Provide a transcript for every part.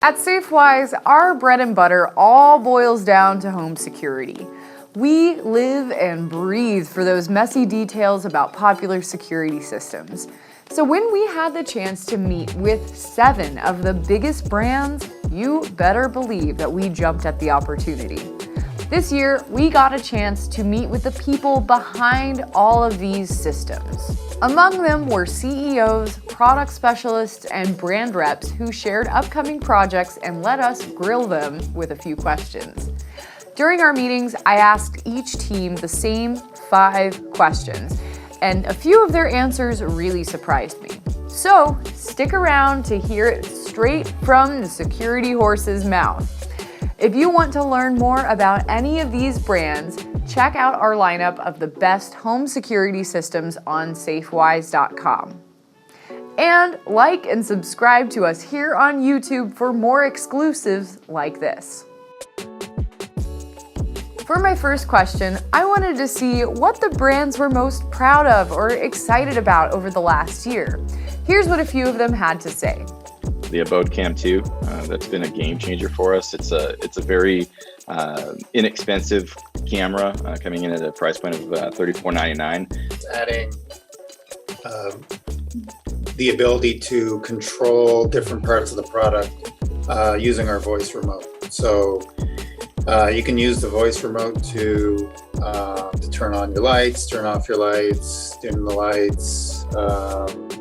At SafeWise, our bread and butter all boils down to home security. We live and breathe for those messy details about popular security systems. So when we had the chance to meet with 7 of the biggest brands, you better believe that we jumped at the opportunity. This year, we got a chance to meet with the people behind all of these systems. Among them were CEOs, product specialists, and brand reps who shared upcoming projects and let us grill them with a few questions. During our meetings, I asked each team the same 5 questions, and a few of their answers really surprised me. So stick around to hear it straight from the security horse's mouth. If you want to learn more about any of these brands, check out our lineup of the best home security systems on safewise.com. And like and subscribe to us here on YouTube for more exclusives like this. For my first question, I wanted to see what the brands were most proud of or excited about over the last year. Here's what a few of them had to say. The Abode Cam 2, that's been a game changer for us. It's a very inexpensive camera coming in at a price point of $34.99. It's adding the ability to control different parts of the product using our voice remote. So you can use the voice remote to turn on your lights, turn off your lights, dim the lights,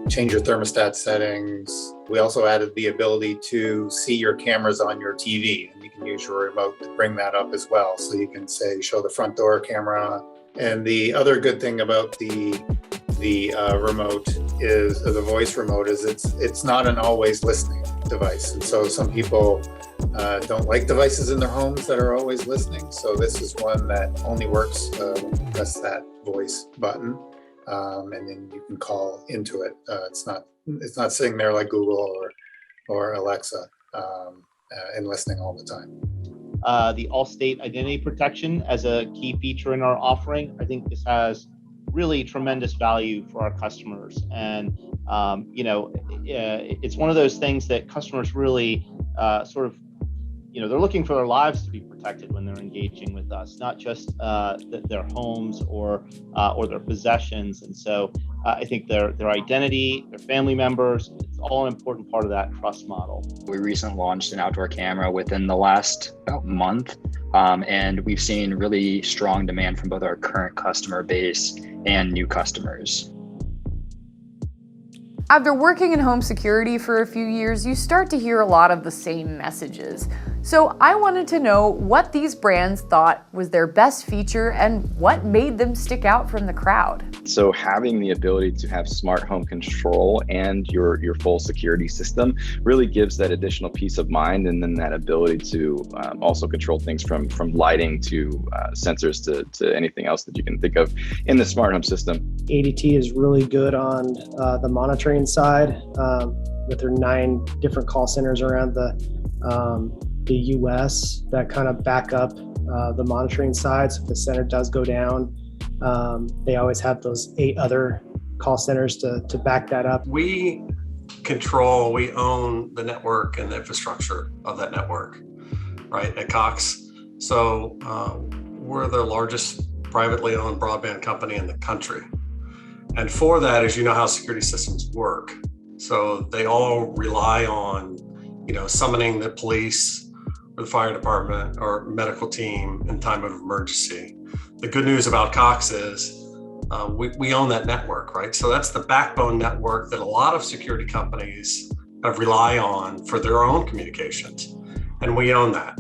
change your thermostat settings. We also added the ability to see your cameras on your TV, and you can use your remote to bring that up as well. So you can say, show the front door camera. And the other good thing about the remote is, or the voice remote, is it's not an always listening device. And so some people don't like devices in their homes that are always listening. So this is one that only works when you press that voice button, and then you can call into it. It's not sitting there like Google or Alexa and listening all the time. The All-State Identity Protection as a key feature in our offering. I think this has really tremendous value for our customers. And, it's one of those things that customers really they're looking for their lives to be protected when they're engaging with us, not just their homes or their possessions. And so I think their identity, their family members, it's all an important part of that trust model. We recently launched an outdoor camera within the last about month, and we've seen really strong demand from both our current customer base and new customers. After working in home security for a few years, you start to hear a lot of the same messages. So I wanted to know what these brands thought was their best feature and what made them stick out from the crowd. So having the ability to have smart home control and your full security system really gives that additional peace of mind, and then that ability to also control things from lighting to sensors to anything else that you can think of in the smart home system. ADT is really good on the monitoring side with their 9 different call centers around the US that kind of back up the monitoring side. So if the center does go down, they always have those 8 other call centers to back that up. We own the network and the infrastructure of that network, right, at Cox. So we're the largest privately owned broadband company in the country. And for that, as you know how security systems work. So they all rely on, summoning the police or the fire department or medical team in time of emergency. The good news about Cox is we own that network, right? So that's the backbone network that a lot of security companies rely on for their own communications, and we own that.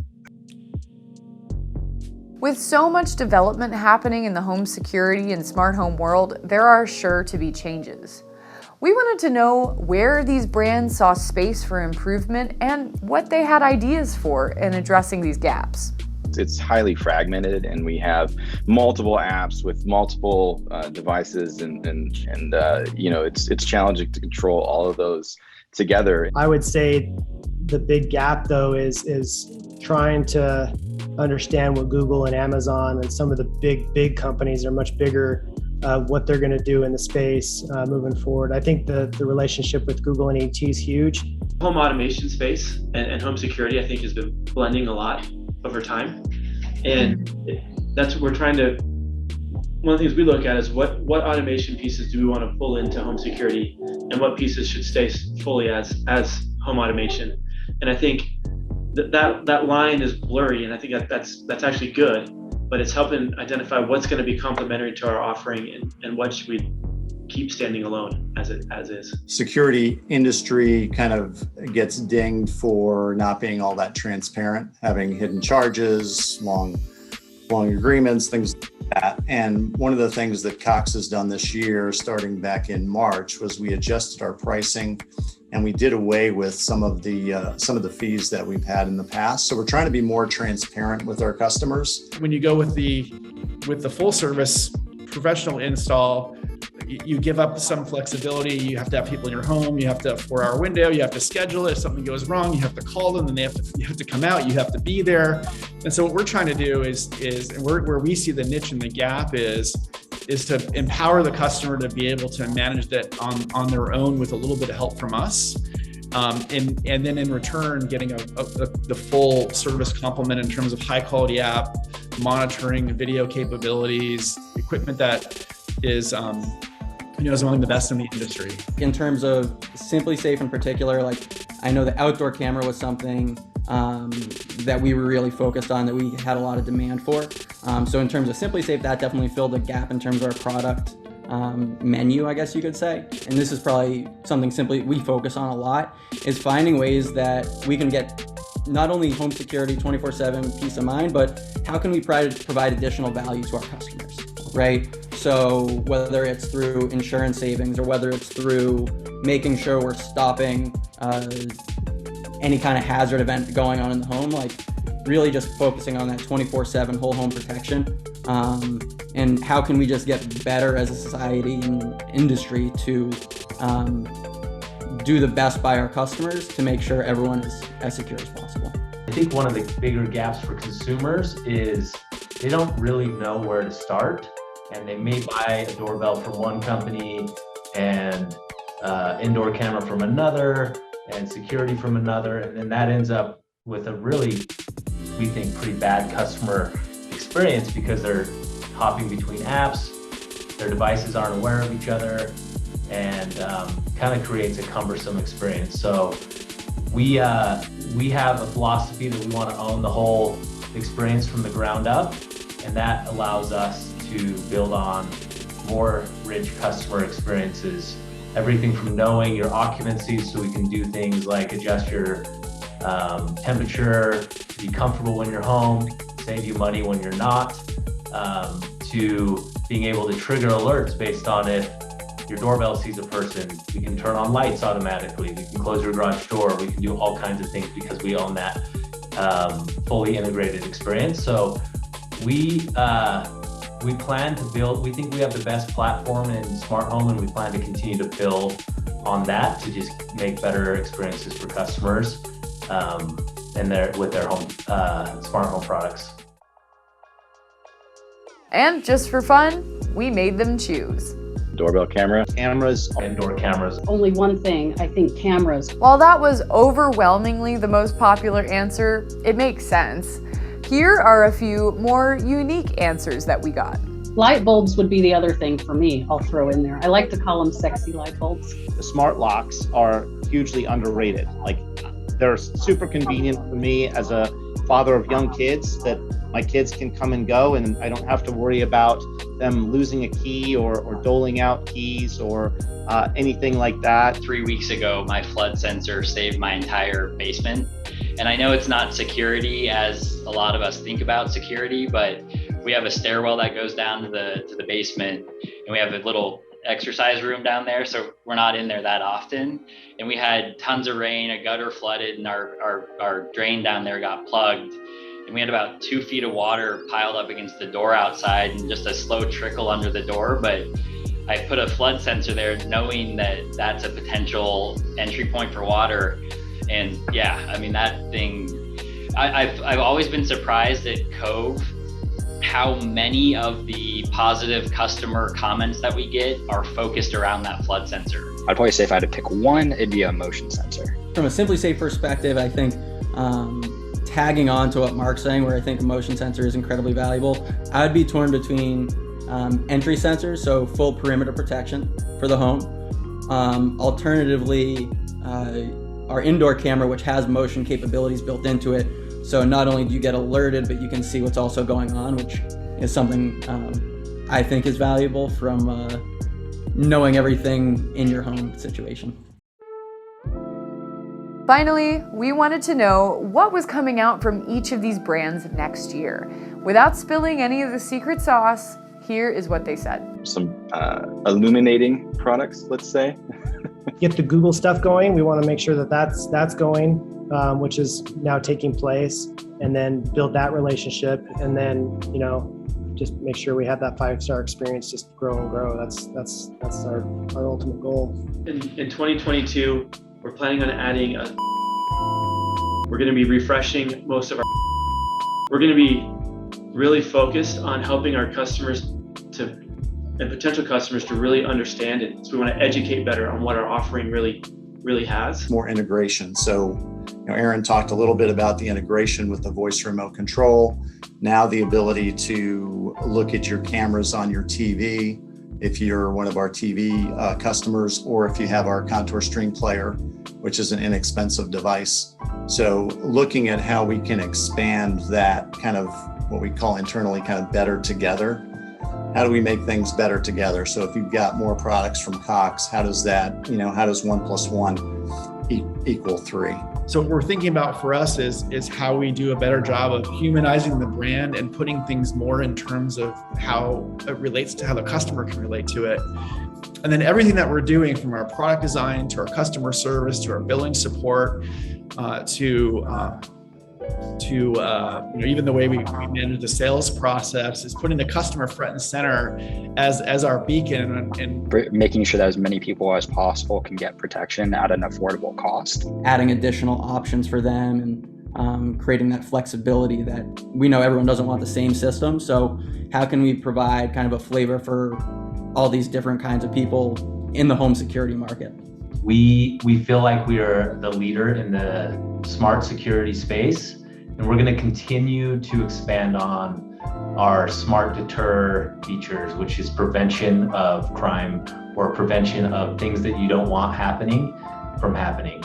With so much development happening in the home security and smart home world, there are sure to be changes. We wanted to know where these brands saw space for improvement and what they had ideas for in addressing these gaps. It's highly fragmented, and we have multiple apps with multiple devices, and it's challenging to control all of those together. I would say the big gap though is trying to understand what Google and Amazon and some of the big companies are much bigger what they're going to do in the space moving forward. I think the relationship with Google and AT is huge. Home automation space and home security, I think, has been blending a lot over time. And that's what we're trying to, one of the things we look at is what automation pieces do we want to pull into home security and what pieces should stay fully as home automation. And I think that line is blurry, and I think that's actually good, but it's helping identify what's going to be complementary to our offering and what should we keep standing alone as is. Security industry kind of gets dinged for not being all that transparent, having hidden charges, long agreements, things like that. And one of the things that Cox has done this year, starting back in March, was we adjusted our pricing and we did away with some of the fees that we've had in the past. So we're trying to be more transparent with our customers. When you go with the full service professional install, you give up some flexibility. You have to have people in your home. You have to have a 4-hour window. You have to schedule it. If something goes wrong, you have to call them, and you have to come out. You have to be there. And so what we're trying to do is where we see the niche and the gap is to empower the customer to be able to manage that on their own with a little bit of help from us. And then in return, getting the full service complement in terms of high quality app, monitoring, video capabilities, equipment that is is among the best in the industry. In terms of SimpliSafe in particular, like I know the outdoor camera was something that we were really focused on, that we had a lot of demand for. So in terms of SimpliSafe, that definitely filled a gap in terms of our product menu, I guess you could say. And this is probably something we focus on a lot, is finding ways that we can get not only home security 24/7 peace of mind, but how can we provide additional value to our customers, right? So whether it's through insurance savings or whether it's through making sure we're stopping any kind of hazard event going on in the home, like really just focusing on that 24/7 whole home protection. And how can we just get better as a society and industry to do the best by our customers to make sure everyone is as secure as possible. I think one of the bigger gaps for consumers is they don't really know where to start, and they may buy a doorbell from one company and indoor camera from another and security from another, and then that ends up with a really, we think, pretty bad customer experience because they're hopping between apps, their devices aren't aware of each other, and kind of creates a cumbersome experience. So we have a philosophy that we want to own the whole experience from the ground up, and that allows us to build on more rich customer experiences. Everything from knowing your occupancy, so we can do things like adjust your temperature, be comfortable when you're home, save you money when you're not, to being able to trigger alerts based on if your doorbell sees a person. We can turn on lights automatically. We can close your garage door. We can do all kinds of things because we own that fully integrated experience. So we plan to build, we think we have the best platform in smart home, and we plan to continue to build on that to just make better experiences for customers with their home smart home products. And just for fun, we made them choose. Doorbell camera. Cameras. Indoor cameras. Only one thing, I think cameras. While that was overwhelmingly the most popular answer, it makes sense. Here are a few more unique answers that we got. Light bulbs would be the other thing for me, I'll throw in there. I like to call them sexy light bulbs. The smart locks are hugely underrated. Like, they're super convenient for me as a father of young kids, that my kids can come and go and I don't have to worry about them losing a key or doling out keys or anything like that. 3 weeks ago, my flood sensor saved my entire basement. And I know it's not security as a lot of us think about security, but we have a stairwell that goes down to the basement, and we have a little exercise room down there, so we're not in there that often. And we had tons of rain, a gutter flooded, and our drain down there got plugged. And we had about 2 feet of water piled up against the door outside and just a slow trickle under the door. But I put a flood sensor there knowing that that's a potential entry point for water. And yeah, I mean, that thing, I've always been surprised at Cove how many of the positive customer comments that we get are focused around that flood sensor. I'd probably say if I had to pick one, it'd be a motion sensor. From a Simply Safe perspective, I think tagging on to what Mark's saying, where I think a motion sensor is incredibly valuable, I would be torn between entry sensors, so full perimeter protection for the home. Alternatively, our indoor camera, which has motion capabilities built into it. So not only do you get alerted, but you can see what's also going on, which is something I think is valuable from knowing everything in your home situation. Finally, we wanted to know what was coming out from each of these brands next year. Without spilling any of the secret sauce, here is what they said. Some illuminating products, let's say. Get the Google stuff going. We want to make sure that that's going, which is now taking place, and then build that relationship, and then just make sure we have that 5-star experience just grow and grow. That's our ultimate goal. In 2022, we're planning on adding we're going to be refreshing most of our. We're going to be really focused on helping our customers and potential customers to really understand it. So we want to educate better on what our offering really has. More integration. So, Aaron talked a little bit about the integration with the voice remote control. Now the ability to look at your cameras on your TV, if you're one of our TV customers, or if you have our Contour Stream Player, which is an inexpensive device. So looking at how we can expand that kind of what we call internally kind of better together. How do we make things better together? So if you've got more products from Cox, how does that, how does 1 + 1 equal 3? So what we're thinking about for us is how we do a better job of humanizing the brand and putting things more in terms of how it relates to how the customer can relate to it. And then everything that we're doing, from our product design to our customer service to our billing support to even the way we manage the sales process, is putting the customer front and center as our beacon, and making sure that as many people as possible can get protection at an affordable cost. Adding additional options for them and creating that flexibility that we know everyone doesn't want the same system. So how can we provide kind of a flavor for all these different kinds of people in the home security market? We feel like we are the leader in the smart security space, and we're going to continue to expand on our smart deter features, which is prevention of crime or prevention of things that you don't want happening from happening.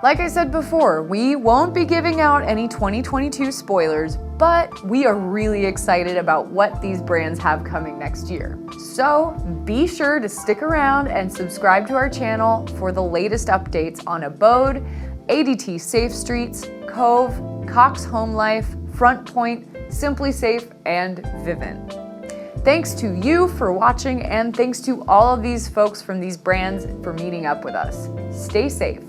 Like I said before, we won't be giving out any 2022 spoilers, but we are really excited about what these brands have coming next year. So be sure to stick around and subscribe to our channel for the latest updates on Abode, ADT Safe Streets, Cove, Cox Home Life, FrontPoint, Simply Safe, and Vivint. Thanks to you for watching, and thanks to all of these folks from these brands for meeting up with us. Stay safe.